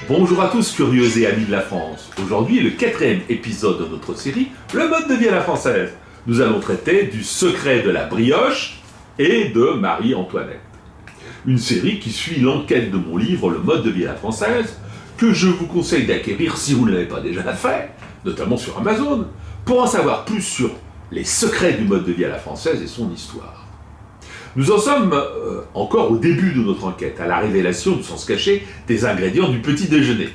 Bonjour à tous, curieux et amis de la France. Aujourd'hui, le 4e épisode de notre série, Le mode de vie à la française. Nous allons traiter du secret de la brioche et de Marie-Antoinette. Une série qui suit l'enquête de mon livre Le mode de vie à la française, que je vous conseille d'acquérir si vous ne l'avez pas déjà fait, notamment sur Amazon, pour en savoir plus sur les secrets du mode de vie à la française et son histoire. Nous en sommes encore au début de notre enquête, à la révélation du sens caché des ingrédients du petit déjeuner.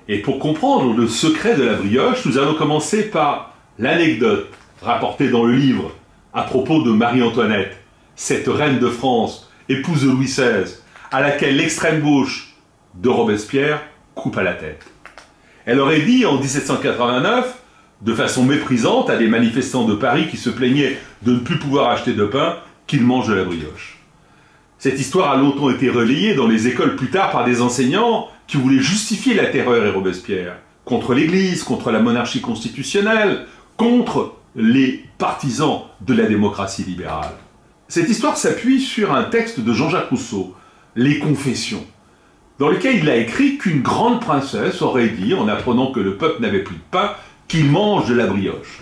Et pour comprendre le secret de la brioche, nous allons commencer par l'anecdote rapportée dans le livre à propos de Marie-Antoinette, cette reine de France, épouse de Louis XVI, à laquelle l'extrême gauche de Robespierre coupe à la tête. Elle aurait dit en 1789, de façon méprisante à des manifestants de Paris qui se plaignaient de ne plus pouvoir acheter de pain, qu'il mange de la brioche. Cette histoire a longtemps été relayée dans les écoles plus tard par des enseignants qui voulaient justifier la terreur et Robespierre, contre l'Église, contre la monarchie constitutionnelle, contre les partisans de la démocratie libérale. Cette histoire s'appuie sur un texte de Jean-Jacques Rousseau, Les Confessions, dans lequel il a écrit qu'une grande princesse aurait dit, en apprenant que le peuple n'avait plus de pain, qu'il mange de la brioche.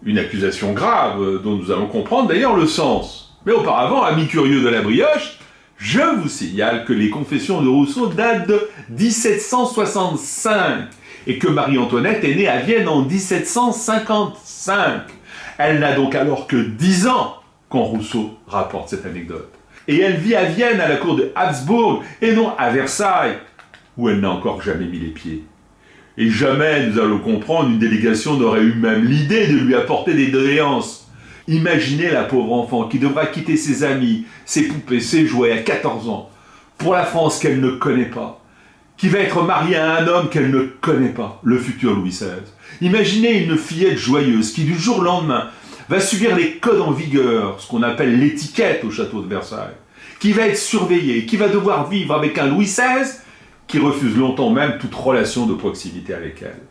Une accusation grave dont nous allons comprendre d'ailleurs le sens. Mais auparavant, amis curieux de la brioche, je vous signale que les Confessions de Rousseau datent de 1765 et que Marie-Antoinette est née à Vienne en 1755. Elle n'a donc alors que 10 ans quand Rousseau rapporte cette anecdote. Et elle vit à Vienne à la cour de Habsbourg et non à Versailles, où elle n'a encore jamais mis les pieds. Et jamais, nous allons comprendre, une délégation n'aurait eu même l'idée de lui apporter des doléances. Imaginez la pauvre enfant qui devra quitter ses amis, ses poupées, ses jouets à 14 ans, pour la France qu'elle ne connaît pas, qui va être mariée à un homme qu'elle ne connaît pas, le futur Louis XVI. Imaginez une fillette joyeuse qui, du jour au lendemain, va subir les codes en vigueur, ce qu'on appelle l'étiquette au château de Versailles, qui va être surveillée, qui va devoir vivre avec un Louis XVI, qui refuse longtemps même toute relation de proximité avec elle.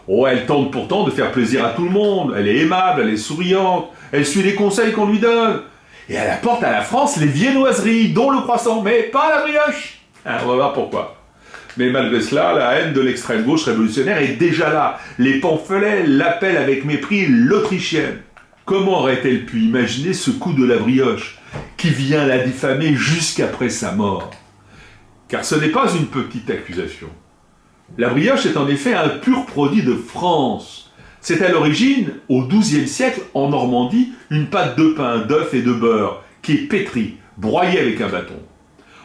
Oh, elle tente pourtant de faire plaisir à tout le monde, elle est aimable, elle est souriante, elle suit les conseils qu'on lui donne, et elle apporte à la France les viennoiseries, dont le croissant, mais pas la brioche. On va voir pourquoi. Mais malgré cela, la haine de l'extrême gauche révolutionnaire est déjà là. Les pamphlets l'appellent avec mépris l'Autrichienne. Comment aurait-elle pu imaginer ce coup de la brioche, qui vient la diffamer jusqu'après sa mort ? Car ce n'est pas une petite accusation. La brioche est en effet un pur produit de France. C'est à l'origine, au XIIe siècle, en Normandie, une pâte de pain, d'œufs et de beurre, qui est pétrie, broyée avec un bâton.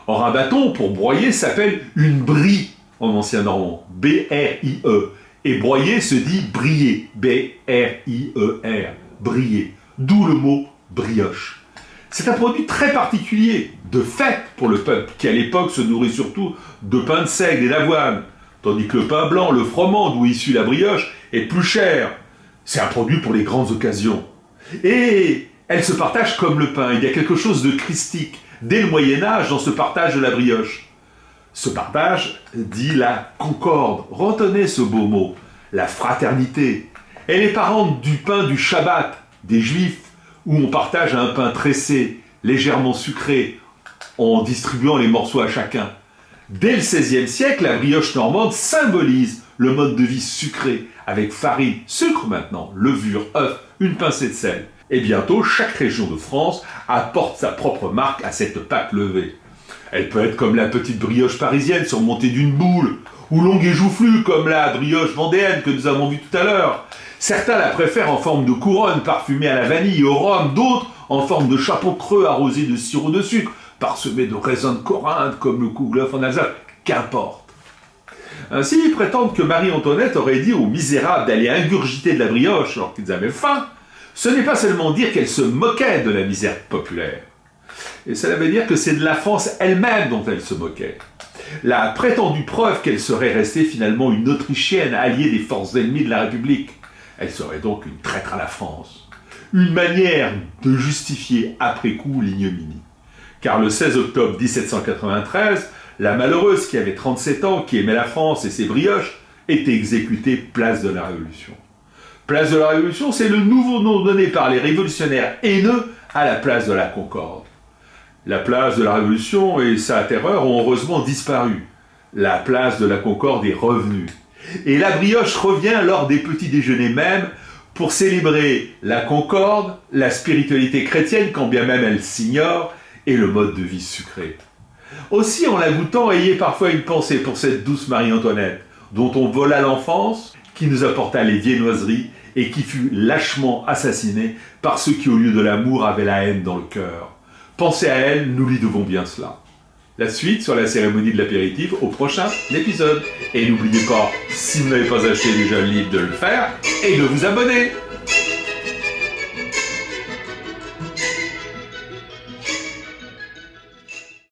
Or, un bâton, pour broyer, s'appelle une brie, en ancien normand, B-R-I-E. Et broyer se dit briller, B-R-I-E-R, briller, d'où le mot brioche. C'est un produit très particulier, de fête pour le peuple, qui à l'époque se nourrit surtout de pain de seigle et d'avoine, tandis que le pain blanc, le froment d'où est issue la brioche, est plus cher. C'est un produit pour les grandes occasions. Et elle se partage comme le pain, il y a quelque chose de christique, dès le Moyen-Âge, dans ce partage de la brioche. Ce partage dit la concorde, retenez ce beau mot, la fraternité. Elle est parente du pain du Shabbat, des Juifs, où on partage un pain tressé, légèrement sucré, en distribuant les morceaux à chacun. Dès le XVIe siècle, la brioche normande symbolise le mode de vie sucré, avec farine, sucre maintenant, levure, œuf, une pincée de sel. Et bientôt, chaque région de France apporte sa propre marque à cette pâte levée. Elle peut être comme la petite brioche parisienne surmontée d'une boule, ou longue et joufflue comme la brioche vendéenne que nous avons vue tout à l'heure. Certains la préfèrent en forme de couronne parfumée à la vanille et au rhum, d'autres en forme de chapeau creux arrosé de sirop de sucre, parsemé de raisins de Corinthe comme le Kouglof en Alsace, qu'importe. Ainsi, ils prétendent que Marie-Antoinette aurait dit aux misérables d'aller ingurgiter de la brioche alors qu'ils avaient faim. Ce n'est pas seulement dire qu'elle se moquait de la misère populaire. Et cela veut dire que c'est de la France elle-même dont elle se moquait. La prétendue preuve qu'elle serait restée finalement une Autrichienne alliée des forces ennemies de la République. Elle serait donc une traître à la France. Une manière de justifier après coup l'ignominie. Car le 16 octobre 1793, la malheureuse qui avait 37 ans, qui aimait la France et ses brioches, était exécutée place de la Révolution. Place de la Révolution, c'est le nouveau nom donné par les révolutionnaires haineux à la place de la Concorde. La place de la Révolution et sa terreur ont heureusement disparu. La place de la Concorde est revenue. Et la brioche revient lors des petits déjeuners même pour célébrer la Concorde, la spiritualité chrétienne, quand bien même elle s'ignore, et le mode de vie sucré. Aussi, en la goûtant, ayez parfois une pensée pour cette douce Marie-Antoinette, dont on vola l'enfance, qui nous apporta les viennoiseries et qui fut lâchement assassinée par ceux qui, au lieu de l'amour, avaient la haine dans le cœur. Pensez à elle, nous lui devons bien cela. La suite sur la cérémonie de l'apéritif au prochain épisode. Et n'oubliez pas, si vous n'avez pas acheté déjà le livre, de le faire et de vous abonner.